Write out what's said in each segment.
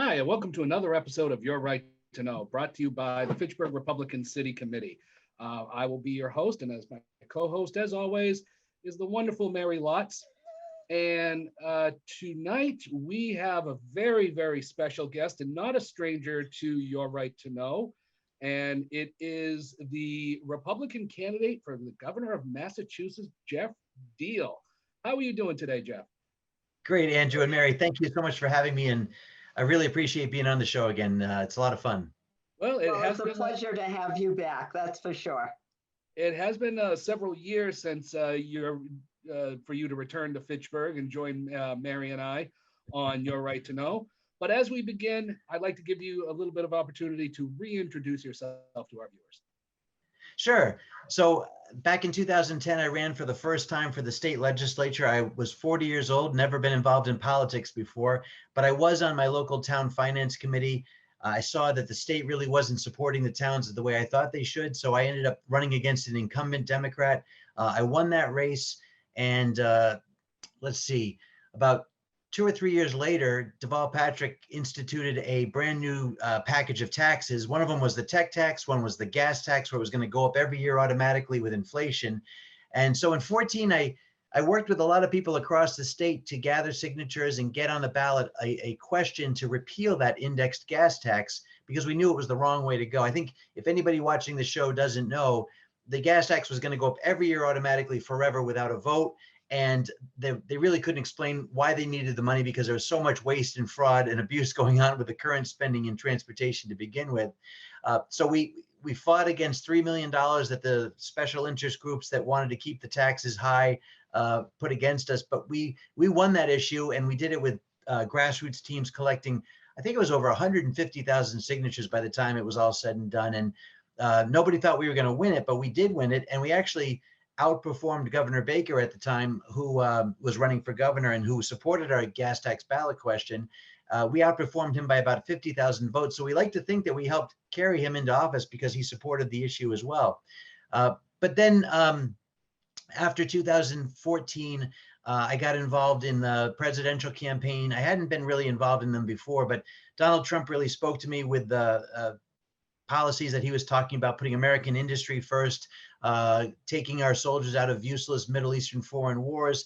Hi, and welcome to another episode of Your Right to Know, brought to you by the Fitchburg Republican City Committee. I will be your host, and as my co-host, as always, is the wonderful Mary Lotze. And tonight we have a very, very special guest, and not a stranger to Your Right to Know. And it is the Republican candidate for the governor of Massachusetts, Geoff Diehl. How are you doing today, Geoff? Great, Andrew and Mary. Thank you so much for having me, and I really appreciate being on the show again. It's a lot of fun. Well, it's a pleasure to have you back, that's for sure. It has been several years since for you to return to Fitchburg and join Mary and I on Your Right to Know. But as we begin, I'd like to give you a little bit of opportunity to reintroduce yourself to our viewers. Sure. So back in 2010, I ran for the first time for the state legislature. I was 40 years old, never been involved in politics before, but I was on my local town finance committee. I saw that the state really wasn't supporting the towns the way I thought they should. So I ended up running against an incumbent Democrat. I won that race. And let's see, about 2 or 3 years later, Deval Patrick instituted a brand new package of taxes. One of them was the tech tax, one was the gas tax, where it was going to go up every year automatically with inflation. And so in 2014, I worked with a lot of people across the state to gather signatures and get on the ballot a question to repeal that indexed gas tax, because we knew it was the wrong way to go. I think if anybody watching the show doesn't know, the gas tax was going to go up every year automatically forever without a vote. And they really couldn't explain why they needed the money, because there was so much waste and fraud and abuse going on with the current spending in transportation to begin with. So we fought against $3 million that the special interest groups that wanted to keep the taxes high put against us. But we won that issue, and we did it with grassroots teams collecting, I think it was over 150,000 signatures by the time it was all said and done. And nobody thought we were going to win it, but we did win it. And we actually outperformed Governor Baker at the time, who was running for governor and who supported our gas tax ballot question. We outperformed him by about 50,000 votes. So we like to think that we helped carry him into office because he supported the issue as well. But then after 2014, I got involved in the presidential campaign. I hadn't been really involved in them before, but Donald Trump really spoke to me with the policies that he was talking about, putting American industry first, taking our soldiers out of useless Middle Eastern foreign wars,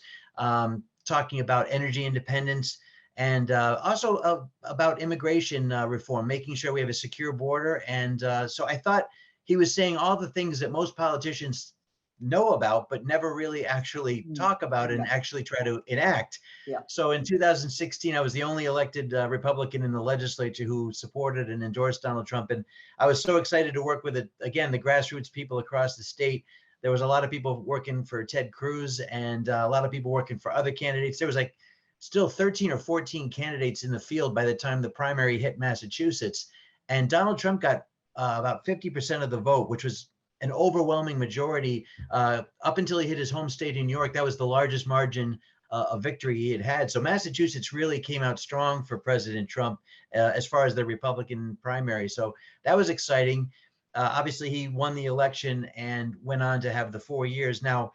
talking about energy independence, and also about immigration reform, making sure we have a secure border. And so I thought he was saying all the things that most politicians know about, but never really actually talk about and actually try to enact. Yeah. So in 2016, I was the only elected Republican in the legislature who supported and endorsed Donald Trump. And I was so excited to work with, again, the grassroots people across the state. There was a lot of people working for Ted Cruz and a lot of people working for other candidates. There was like still 13 or 14 candidates in the field by the time the primary hit Massachusetts. And Donald Trump got about 50% of the vote, which was an overwhelming majority up until he hit his home state in New York. That was the largest margin of victory he had. So Massachusetts really came out strong for President Trump as far as the Republican primary. So that was exciting. Obviously, he won the election and went on to have the 4 years. Now,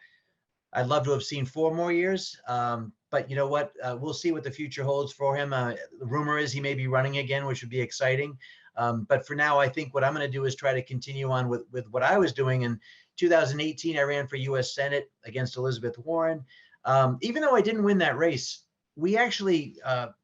I'd love to have seen 4 more years, but you know what? We'll see what the future holds for him. The rumor is he may be running again, which would be exciting. But for now, I think what I'm going to do is try to continue on with what I was doing. In 2018, I ran for U.S. Senate against Elizabeth Warren. Even though I didn't win that race, we actually,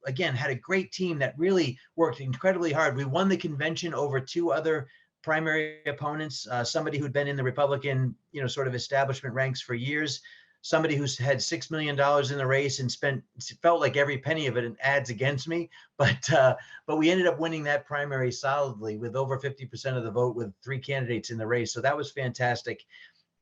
again, had a great team that really worked incredibly hard. We won the convention over 2 other primary opponents, somebody who'd been in the Republican, sort of establishment ranks for years, somebody who's had $6 million in the race and felt like every penny of it in ads against me. But we ended up winning that primary solidly with over 50% of the vote with 3 candidates in the race. So that was fantastic.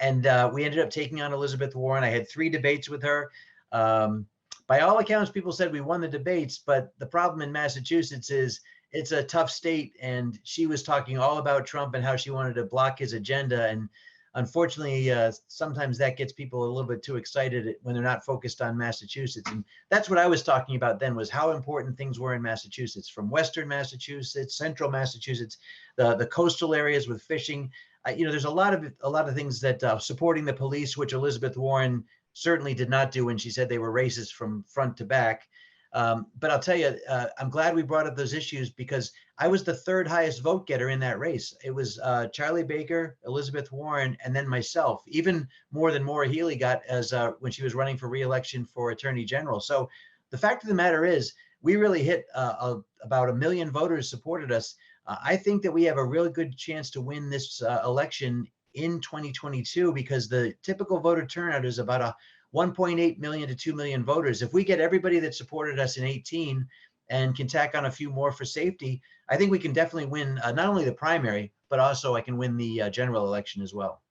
And we ended up taking on Elizabeth Warren. I had 3 debates with her. By all accounts, people said we won the debates, but the problem in Massachusetts is it's a tough state. And she was talking all about Trump and how she wanted to block his agenda. And unfortunately, sometimes that gets people a little bit too excited when they're not focused on Massachusetts. And that's what I was talking about then, was how important things were in Massachusetts, from Western Massachusetts, Central Massachusetts, the coastal areas with fishing. There's a lot of things that supporting the police, which Elizabeth Warren certainly did not do when she said they were racist from front to back. But I'll tell you, I'm glad we brought up those issues because I was the third highest vote getter in that race. It was Charlie Baker, Elizabeth Warren, and then myself, even more than Maura Healey got as when she was running for re-election for Attorney General. So the fact of the matter is, we really hit about 1 million voters supported us. I think that we have a really good chance to win this election in 2022 because the typical voter turnout is about a 1.8 million to 2 million voters. If we get everybody that supported us in 18 and can tack on a few more for safety, I think we can definitely win not only the primary, but also I can win the general election as well.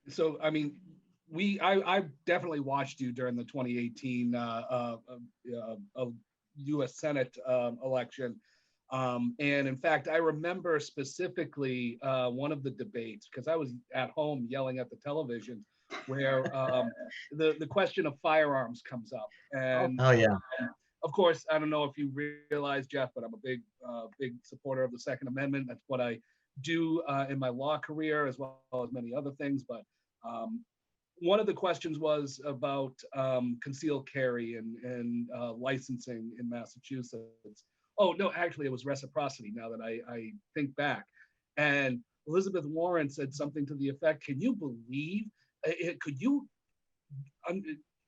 So, I mean, I definitely watched you during the 2018 U.S. Senate election. And in fact, I remember specifically one of the debates, because I was at home yelling at the television, where the question of firearms comes up. And oh yeah. Of course, I don't know if you realize, Geoff, but I'm a big supporter of the Second Amendment. That's what I do in my law career, as well as many other things. But one of the questions was about concealed carry and licensing in Massachusetts. Oh, no, actually, it was reciprocity, now that I think back. And Elizabeth Warren said something to the effect, can you believe,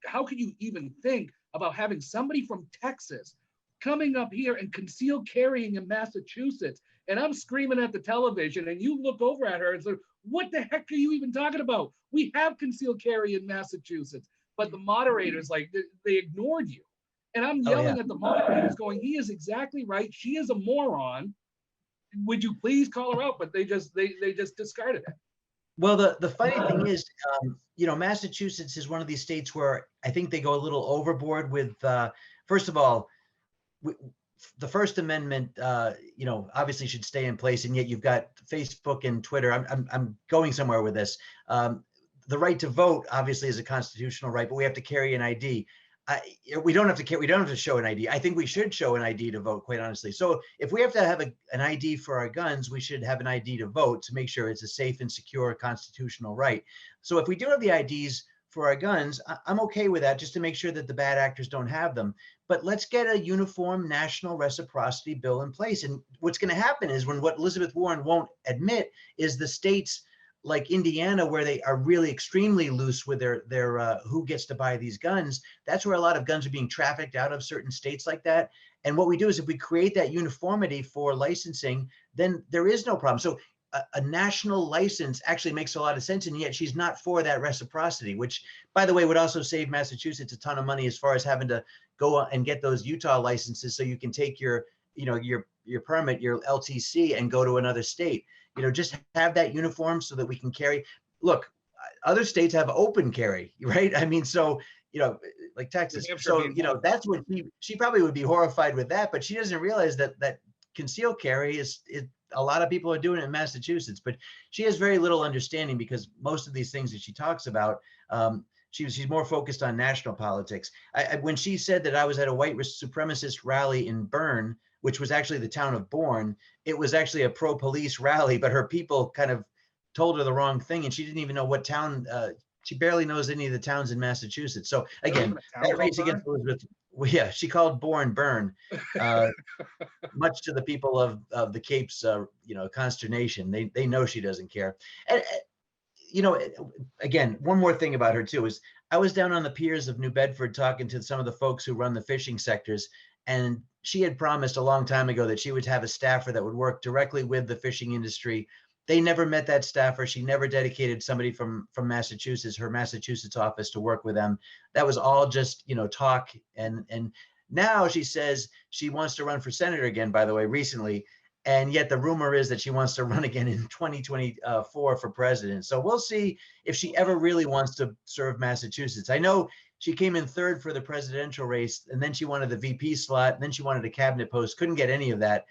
how could you even think about having somebody from Texas coming up here and concealed carrying in Massachusetts? And I'm screaming at the television, and you look over at her and say, what the heck are you even talking about? We have concealed carry in Massachusetts. But the moderators, like, they ignored you. And I'm yelling at the moderators going, he is exactly right. She is a moron. Would you please call her out? But they just discarded it. Well, the funny thing is, you know, Massachusetts is one of these states where I think they go a little overboard with, first of all, the First Amendment, you know, obviously should stay in place, and yet you've got Facebook and Twitter. I'm going somewhere with this. The right to vote obviously is a constitutional right, but we have to carry an ID. We don't have to show an ID. I think we should show an ID to vote, quite honestly. So if we have to have an ID for our guns, we should have an ID to vote to make sure it's a safe and secure constitutional right. So if we do have the IDs for our guns, I'm okay with that, just to make sure that the bad actors don't have them. But let's get a uniform national reciprocity bill in place. And what's going to happen is, what Elizabeth Warren won't admit is the states like Indiana, where they are really extremely loose with their who gets to buy these guns. That's where a lot of guns are being trafficked out of certain states like that. And what we do is, if we create that uniformity for licensing, then there is no problem. So a national license actually makes a lot of sense, and yet she's not for that reciprocity, which, by the way, would also save Massachusetts a ton of money as far as having to go and get those Utah licenses so you can take your permit, your LTC, and go to another state. You know, just have that uniform so that we can carry. Look, other states have open carry, right? I mean, so, you know, like Texas. So, you know, that's what she probably would be horrified with that, but she doesn't realize that concealed carry is a lot of people are doing it in Massachusetts, but she has very little understanding, because most of these things that she talks about, she's more focused on national politics. When she said that I was at a white supremacist rally in Bern, which was actually the town of Bourne, it was actually a pro-police rally, but her people kind of told her the wrong thing, and she didn't even know what town. She barely knows any of the towns in Massachusetts. So again, that race against Elizabeth, well, yeah, she called Bourne Bern, much to the people of the Cape's you know, consternation. They know she doesn't care. And you know, again, one more thing about her too is, I was down on the piers of New Bedford talking to some of the folks who run the fishing sectors, and she had promised a long time ago that she would have a staffer that would work directly with the fishing industry. They never met that staffer. She never dedicated somebody from Massachusetts, her Massachusetts office, to work with them. That was all just, you know, talk. And now she says she wants to run for senator again, by the way, recently. And yet the rumor is that she wants to run again in 2024 for president. So we'll see if she ever really wants to serve Massachusetts. I know she came in third for the presidential race, and then she wanted the VP slot, and then she wanted a cabinet post. Couldn't get any of that.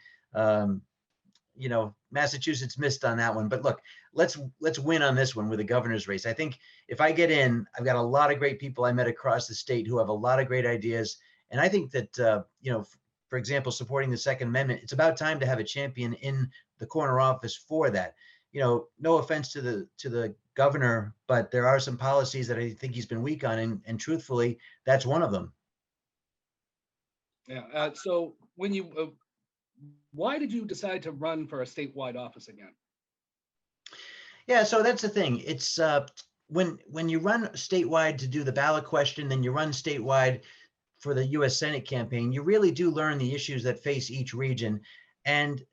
You know, Massachusetts missed on that one. But look, let's win on this one with the governor's race. I think if I get in, I've got a lot of great people I met across the state who have a lot of great ideas. And I think that, you know, for example, supporting the Second Amendment, it's about time to have a champion in the corner office for that. You know, no offense to the governor, but there are some policies that I think he's been weak on, and truthfully, that's one of them. Yeah. So when you, why did you decide to run for a statewide office again? Yeah, so that's the thing. It's when you run statewide to do the ballot question, then you run statewide for the U.S. Senate campaign, you really do learn the issues that face each region. And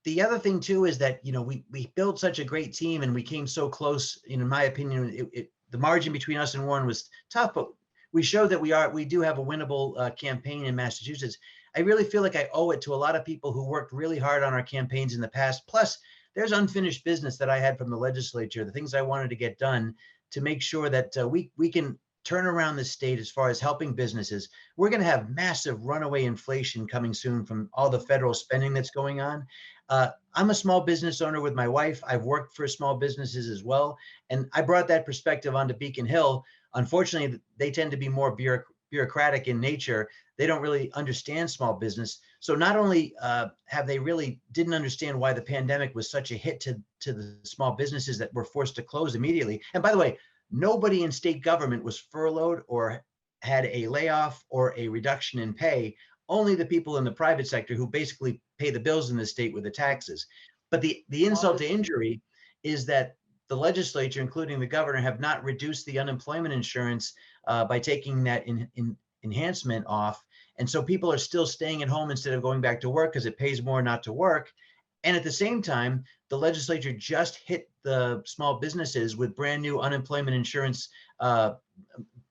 the other thing too is that, we built such a great team and we came so close. In my opinion, the margin between us and Warren was tough, but we showed that we do have a winnable campaign in Massachusetts. I really feel like I owe it to a lot of people who worked really hard on our campaigns in the past. Plus, there's unfinished business that I had from the legislature, the things I wanted to get done to make sure that we can turn around the state as far as helping businesses. We're going to have massive runaway inflation coming soon from all the federal spending that's going on. I'm a small business owner with my wife. I've worked for small businesses as well. And I brought that perspective onto Beacon Hill. Unfortunately, they tend to be more bureaucratic in nature. They don't really understand small business. So not only have they really didn't understand why the pandemic was such a hit to the small businesses that were forced to close immediately. And by the way, nobody in state government was furloughed or had a layoff or a reduction in pay. Only the people in the private sector who basically pay the bills in the state with the taxes. But the insult to injury is that the legislature, including the governor, have not reduced the unemployment insurance by taking that enhancement off. And so people are still staying at home instead of going back to work because it pays more not to work. And at the same time, the legislature just hit the small businesses with brand new unemployment insurance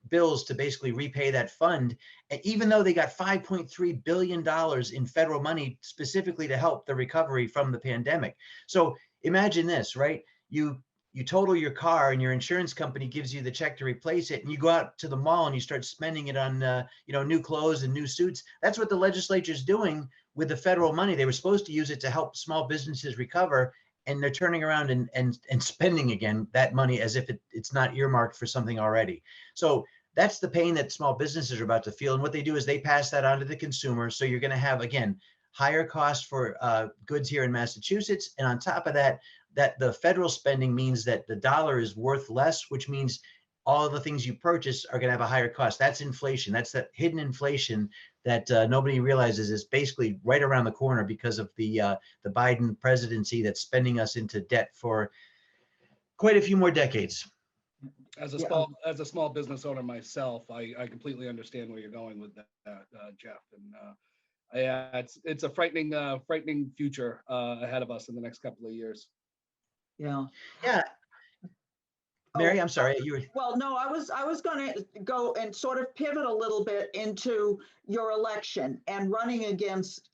bills to basically repay that fund. And even though they got $5.3 billion in federal money specifically to help the recovery from the pandemic. So imagine this, right? You total your car and your insurance company gives you the check to replace it, and you go out to the mall and you start spending it on new clothes and new suits. That's what the legislature is doing with the federal money. They were supposed to use it to help small businesses recover, and they're turning around and spending again that money as if it's not earmarked for something already. So that's the pain that small businesses are about to feel. And what they do is they pass that on to the consumer. So you're going to have, again, higher costs for goods here in Massachusetts. And on top of that, that the federal spending means that the dollar is worth less, which means all of the things you purchase are going to have a higher cost. That's inflation. That's that hidden inflation that nobody realizes is basically right around the corner because of the Biden presidency that's spending us into debt for quite a few more decades. As a small business owner myself, I completely understand where you're going with that, Geoff. And yeah, it's a frightening future ahead of us in the next couple of years. Yeah. Yeah. Mary, I'm sorry. Well, no, I was going to go and sort of pivot a little bit into your election and running against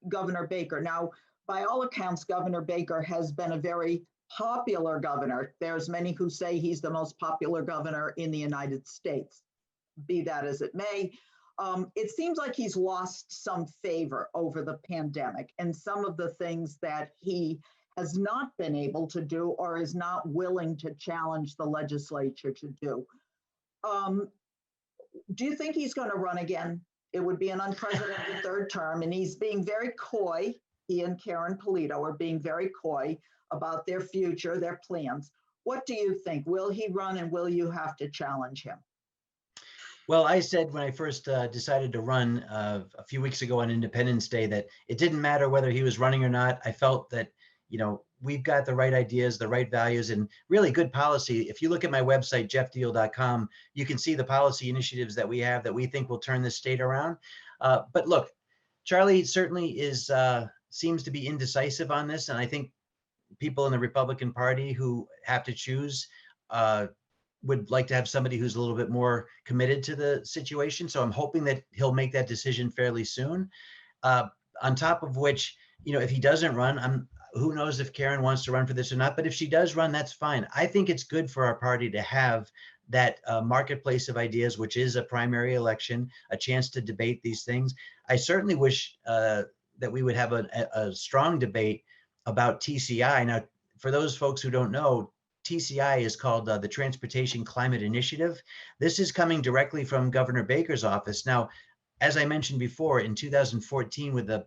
Governor Baker. Now, by all accounts, Governor Baker has been a very popular governor. There's many who say he's the most popular governor in the United States. Be that as it may, it seems like he's lost some favor over the pandemic and some of the things that he has not been able to do or is not willing to challenge the legislature to do. Do you think he's going to run again? It would be an unprecedented third term, and he's being very coy. He and Karen Polito are being very coy about their future, their plans. What do you think? Will he run, and will you have to challenge him? Well, I said when I first decided to run a few weeks ago on Independence Day that it didn't matter whether he was running or not. I felt that, we've got the right ideas, the right values, and really good policy. If you look at my website, geoffdiehl.com, you can see the policy initiatives that we have that we think will turn this state around. But look, Charlie certainly seems to be indecisive on this. And I think people in the Republican Party who have to choose would like to have somebody who's a little bit more committed to the situation. So I'm hoping that he'll make that decision fairly soon. On top of which, if he doesn't run, who knows if Karen wants to run for this or not, but if she does run, that's fine. I think it's good for our party to have that marketplace of ideas, which is a primary election, a chance to debate these things. I certainly wish that we would have a strong debate about TCI. Now, for those folks who don't know, TCI is called the Transportation Climate Initiative. This is coming directly from Governor Baker's office. Now, as I mentioned before, in 2014, with the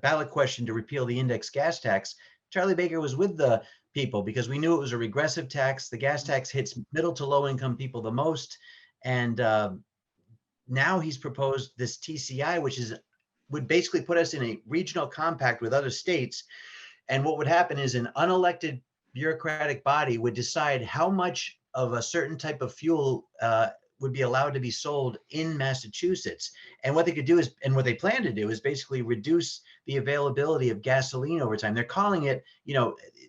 ballot question to repeal the index gas tax, Charlie Baker was with the people because we knew it was a regressive tax. The gas tax hits middle to low income people the most. And now he's proposed this TCI, which would basically put us in a regional compact with other states. And what would happen is an unelected bureaucratic body would decide how much of a certain type of fuel would be allowed to be sold in Massachusetts. And what they could do is, and what they plan to do is basically reduce the availability of gasoline over time. They're calling it,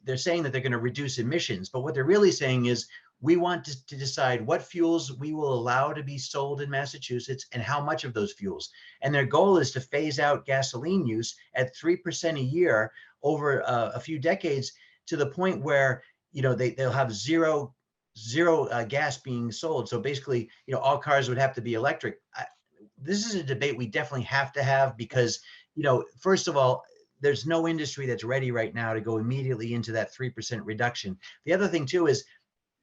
they're saying that they're going to reduce emissions, but what they're really saying is we want to decide what fuels we will allow to be sold in Massachusetts and how much of those fuels. And their goal is to phase out gasoline use at 3% a year over a few decades, to the point where they'll have zero gas being sold. So basically, all cars would have to be electric. This is a debate we definitely have to have, because first of all, there's no industry that's ready right now to go immediately into that 3% reduction. The other thing too is,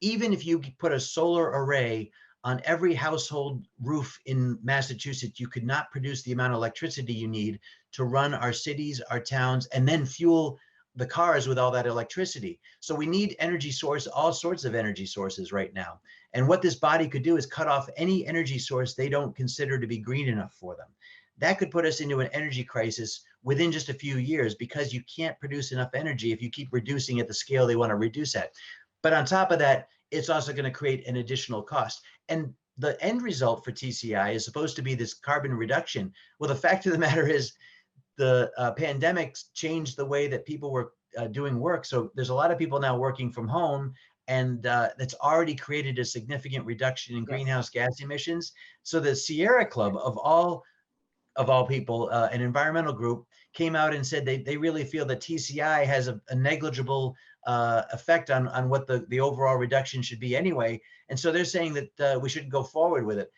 even if you put a solar array on every household roof in Massachusetts, you could not produce the amount of electricity you need to run our cities, our towns, and then fuel the cars with all that electricity. So we need all sorts of energy sources right now. And what this body could do is cut off any energy source they don't consider to be green enough for them. That could put us into an energy crisis within just a few years, because you can't produce enough energy if you keep reducing at the scale they want to reduce at. But on top of that, it's also going to create an additional cost. And the end result for TCI is supposed to be this carbon reduction. Well, the fact of the matter is, the pandemic changed the way that people were doing work. So there's a lot of people now working from home, and that's already created a significant reduction in greenhouse gas emissions. So the Sierra Club, of all people, an environmental group, came out and said they really feel that TCI has a negligible effect on what the overall reduction should be anyway. And so they're saying that we shouldn't go forward with it.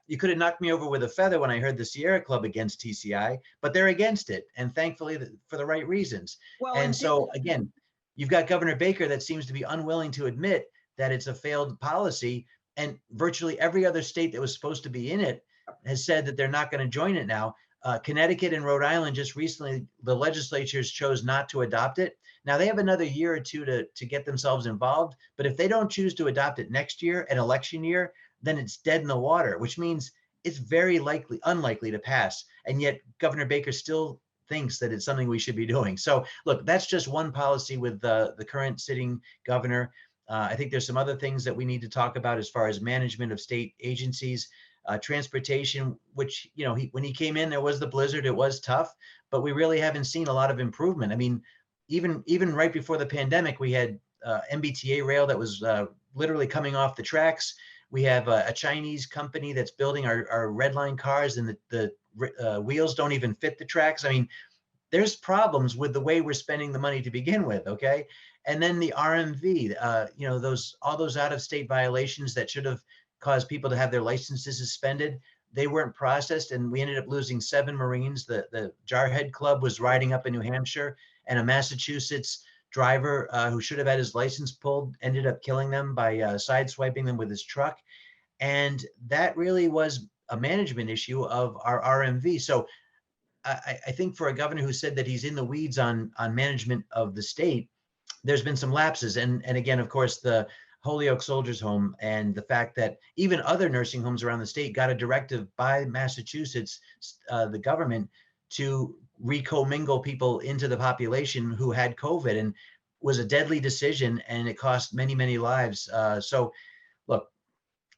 You could have knocked me over with a feather when I heard the Sierra Club against TCI, but they're against it, and thankfully for the right reasons. Well, and so again, you've got Governor Baker that seems to be unwilling to admit that it's a failed policy, and virtually every other state that was supposed to be in it has said that they're not going to join it now. Connecticut and Rhode Island just recently, the legislatures chose not to adopt it. Now they have another year or two to get themselves involved, but if they don't choose to adopt it next year, an election year, then it's dead in the water, which means it's very unlikely to pass. And yet Governor Baker still thinks that it's something we should be doing. So look, that's just one policy with the current sitting governor. I think there's some other things that we need to talk about as far as management of state agencies. Transportation, which, when he came in, there was the blizzard, it was tough, but we really haven't seen a lot of improvement. I mean, even right before the pandemic, we had MBTA rail that was literally coming off the tracks. We have a Chinese company that's building our red line cars, and the wheels don't even fit the tracks. I mean, there's problems with the way we're spending the money to begin with, okay? And then the RMV, all those out-of-state violations that should have caused people to have their licenses suspended, they weren't processed, and we ended up losing 7 Marines. The Jarhead Club was riding up in New Hampshire, and a Massachusetts driver who should have had his license pulled ended up killing them by sideswiping them with his truck. And that really was a management issue of our RMV. So I think for a governor who said that he's in the weeds on management of the state, there's been some lapses. And again, of course, the Holyoke Soldiers Home, and the fact that even other nursing homes around the state got a directive by Massachusetts, the government, to recommingle people into the population who had COVID, and was a deadly decision, and it cost many, many lives. So look,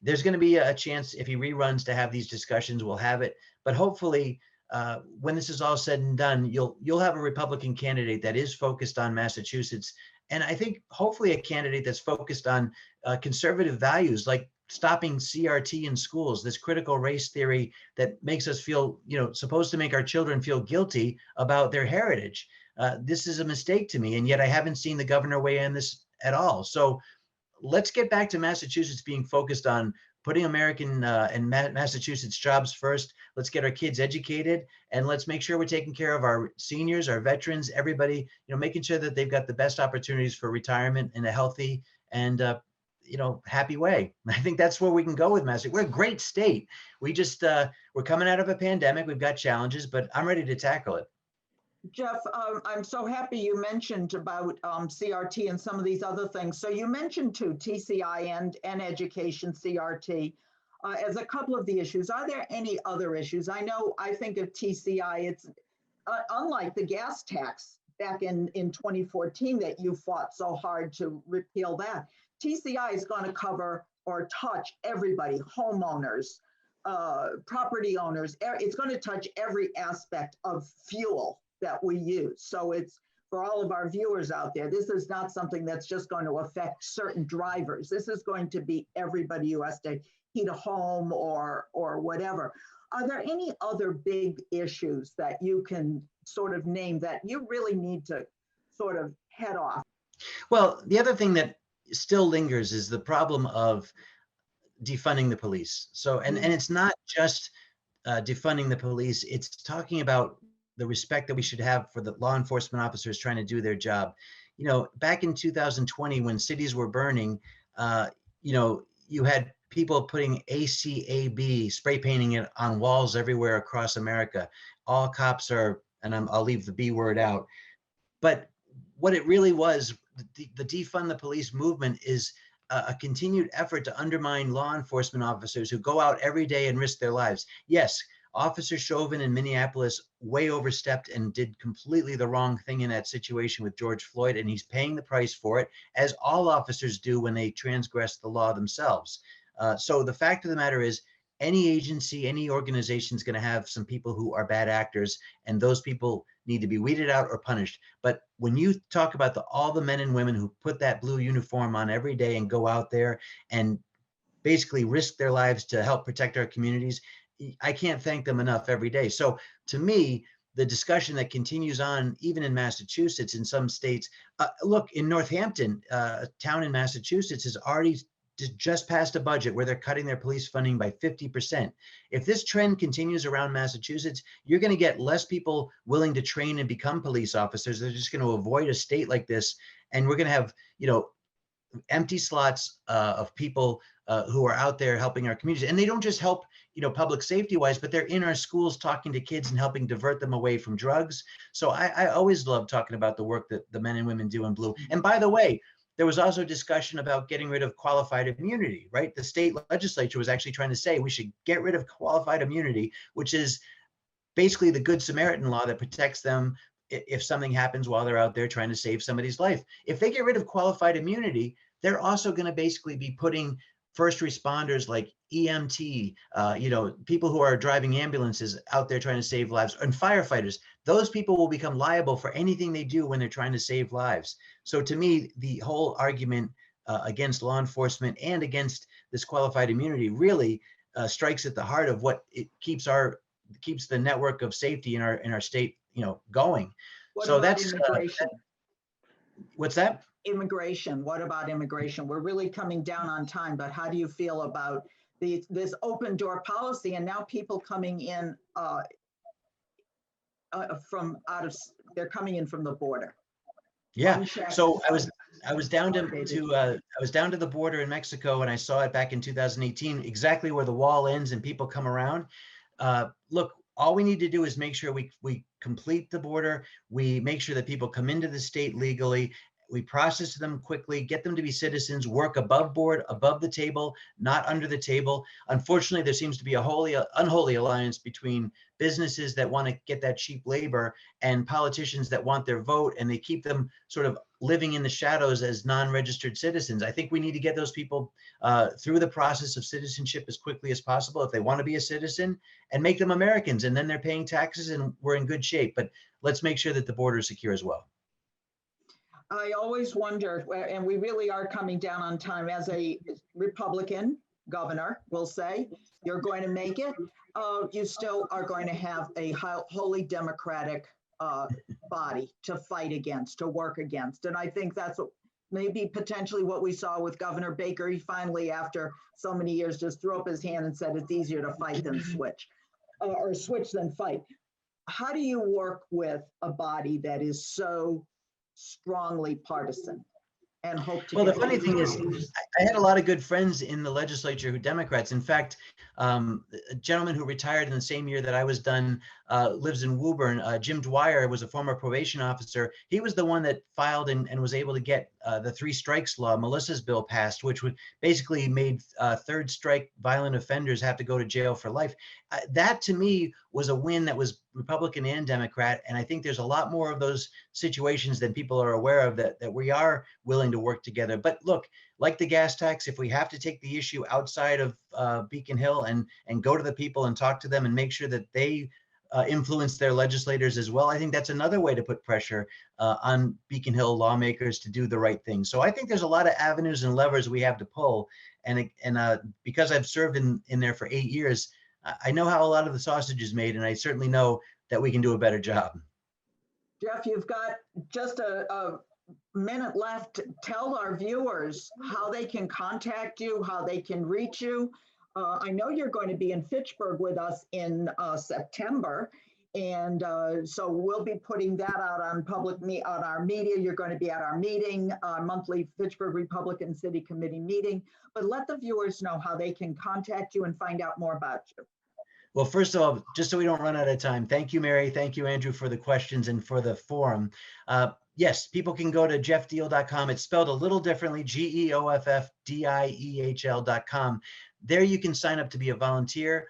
there's going to be a chance if he reruns to have these discussions, we'll have it. But hopefully when this is all said and done, you'll have a Republican candidate that is focused on Massachusetts. And I think hopefully a candidate that's focused on conservative values, like stopping CRT in schools, this critical race theory that makes us feel, supposed to make our children feel guilty about their heritage. This is a mistake to me, and yet I haven't seen the governor weigh in this at all. So let's get back to Massachusetts being focused on putting American and Massachusetts jobs first. Let's get our kids educated, and let's make sure we're taking care of our seniors, our veterans, everybody, making sure that they've got the best opportunities for retirement in a healthy and happy way. I think that's where we can go with Massachusetts. We're a great state. We just, we're coming out of a pandemic. We've got challenges, but I'm ready to tackle it. Geoff, I'm so happy you mentioned about CRT and some of these other things. So you mentioned too, TCI and education CRT. as a couple of the issues. Are there any other issues? I know I think of TCI, it's unlike the gas tax back in 2014 that you fought so hard to repeal that. TCI is going to cover or touch everybody, homeowners, property owners. It's going to touch every aspect of fuel that we use. So it's for all of our viewers out there, this is not something that's just going to affect certain drivers. This is going to be everybody who has to heat a home or whatever. Are there any other big issues that you can sort of name that you really need to sort of head off? Well, the other thing that still lingers is the problem of defunding the police. So, and it's not just defunding the police, it's talking about the respect that we should have for the law enforcement officers trying to do their job. You know, back in 2020, when cities were burning, you know, you had people putting ACAB, spray painting it on walls everywhere across America. All cops are, and I'll leave the B word out. But what it really was, the defund the police movement is a continued effort to undermine law enforcement officers who go out every day and risk their lives. Yes, Officer Chauvin in Minneapolis way overstepped and did completely the wrong thing in that situation with George Floyd, and he's paying the price for it, as all officers do when they transgress the law themselves. So the fact of the matter is, any agency, any organization is going to have some people who are bad actors, and those people need to be weeded out or punished. But when you talk about all the men and women who put that blue uniform on every day and go out there and basically risk their lives to help protect our communities, I can't thank them enough every day. So to me, the discussion that continues on, even in Massachusetts, in some states, look, in Northampton, a town in Massachusetts has already just passed a budget where they're cutting their police funding by 50%. If this trend continues around Massachusetts, you're going to get less people willing to train and become police officers. They're just going to avoid a state like this. And we're going to have, you know, empty slots of people who are out there helping our communities. And they don't just help, you know, public safety wise, but they're in our schools talking to kids and helping divert them away from drugs. So I always love talking about the work that the men and women do in blue. And by the way, there was also discussion about getting rid of qualified immunity, right? The state legislature was actually trying to say we should get rid of qualified immunity, which is basically the Good Samaritan law that protects them if something happens while they're out there trying to save somebody's life. If they get rid of qualified immunity, they're also going to basically be putting first responders like EMT, you know, people who are driving ambulances out there trying to save lives, and firefighters. Those people will become liable for anything they do when they're trying to save lives. So to me, the whole argument against law enforcement and against this qualified immunity really strikes at the heart of what it keeps the network of safety in our state, you know, going. What so about that's immigration? What's that? Immigration. What about immigration? We're really coming down on time, but how do you feel about this open door policy and now people coming in they're coming in from the border? Yeah. So I was down to the border in Mexico, and I saw it back in 2018, exactly where the wall ends and people come around. Look, all we need to do is make sure we complete the border. We make sure that people come into the state legally. We process them quickly, get them to be citizens, work above board, above the table, not under the table. Unfortunately, there seems to be a unholy alliance between businesses that want to get that cheap labor and politicians that want their vote, and they keep them sort of living in the shadows as non-registered citizens. I think we need to get those people through the process of citizenship as quickly as possible if they want to be a citizen, and make them Americans, and then they're paying taxes and we're in good shape. But let's make sure that the border is secure as well. I always wonder, and we really are coming down on time, as a Republican governor will say, you're going to make it. You still are going to have a wholly Democratic body to fight against, to work against. And I think that's what maybe potentially what we saw with Governor Baker. He finally, after so many years, just threw up his hand and said, it's easier to fight than switch, or switch than fight. How do you work with a body that is so strongly partisan? and hope to Well, the get funny it. thing is, I had a lot of good friends in the legislature who Democrats. In fact, a gentleman who retired in the same year that I was done lives in Woburn. Jim Dwyer was a former probation officer. He was the one that filed and was able to get the 3 strikes law, Melissa's bill, passed, which would basically made third strike violent offenders have to go to jail for life. That to me was a win that was Republican and Democrat. And I think there's a lot more of those situations than people are aware of that we are willing to work together. But look, like the gas tax, if we have to take the issue outside of Beacon Hill and go to the people and talk to them and make sure that they influence their legislators as well, I think that's another way to put pressure on Beacon Hill lawmakers to do the right thing. So I think there's a lot of avenues and levers we have to pull. And because I've served in there for 8 years, I know how a lot of the sausage is made, and I certainly know that we can do a better job. Geoff, you've got just a minute left. Tell our viewers how they can contact you, how they can reach you. I know you're going to be in Fitchburg with us in September, and so we'll be putting that out on on our media. You're going to be at our meeting, our monthly Fitchburg Republican City Committee meeting. But let the viewers know how they can contact you and find out more about you. Well, first of all, just so we don't run out of time, thank you, Mary. Thank you, Andrew, for the questions and for the forum. Yes, people can go to geoffdiehl.com. It's spelled a little differently, GeoffDiehl.com. There you can sign up to be a volunteer.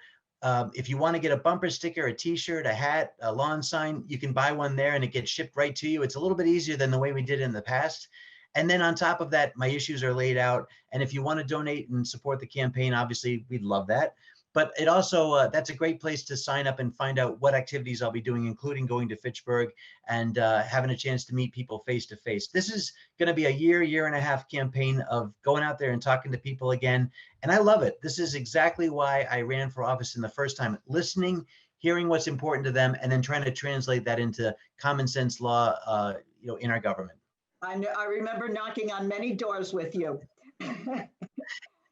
If you want to get a bumper sticker, a t-shirt, a hat, a lawn sign, you can buy one there and it gets shipped right to you. It's a little bit easier than the way we did in the past. And then on top of that, my issues are laid out. And if you want to donate and support the campaign, obviously we'd love that. But it also, that's a great place to sign up and find out what activities I'll be doing, including going to Fitchburg and having a chance to meet people face to face. This is going to be a year and a half campaign of going out there and talking to people again. And I love it. This is exactly why I ran for office in the first time, listening, hearing what's important to them, and then trying to translate that into common sense law, in our government. I remember knocking on many doors with you.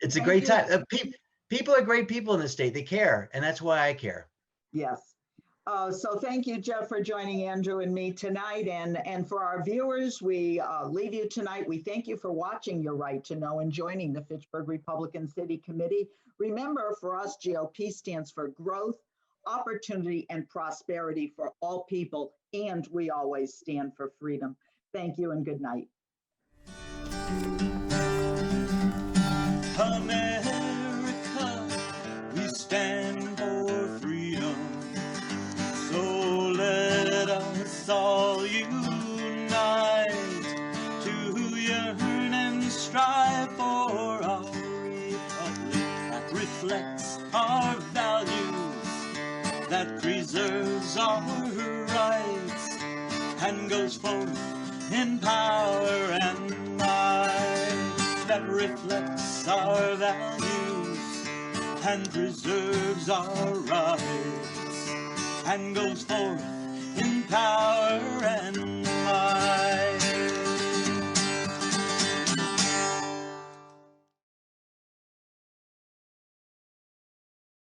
It's a great time. People are great people in the state. They care, and that's why I care. Yes. So thank you, Geoff, for joining Andrew and me tonight. And for our viewers, we leave you tonight. We thank you for watching Your Right to Know and joining the Fitchburg Republican City Committee. Remember, for us, GOP stands for growth, opportunity, and prosperity for all people, and we always stand for freedom. Thank you and good night. Stand for freedom, so let us all unite to yearn and strive for our republic that reflects our values, that preserves our rights, and goes forth in power and might, that reflects our values and preserves our rights, and goes forth